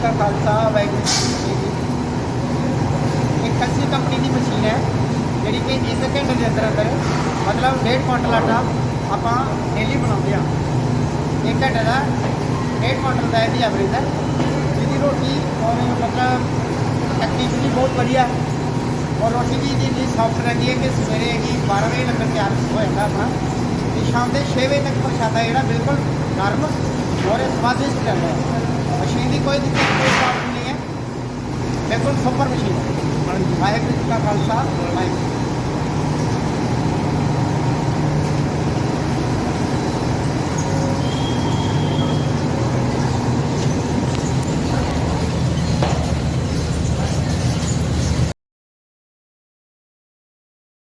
का खालसा वाहिगुरू जी की फतेह। एक कस्सी कंपनी की मशीन है जी कि 1 घंटे के अंदर अंदर मतलब 1.5 कुंटल आटा आप डेली बनाते हैं। 1 घंटे का 1.5 कुंटल का यदि एवरेज है जिसकी रोटी और मतलब टेक्निकली बहुत बढ़िया और रोटी भी इतनी सॉफ्ट रहती है कि सवेरे की 12 बजे तक तैयार हो जाता अपना तो शाम के 6 बजे तक प्रशादा जोड़ा बिल्कुल नरम और स्वादिष्ट रहता है। मशीन की कोई दिक्कत कोई प्रॉब्लम नहीं है, बिल्कुल सुपर मशीन है। वाहिगुरू जी का खालसा वाहिगुरू।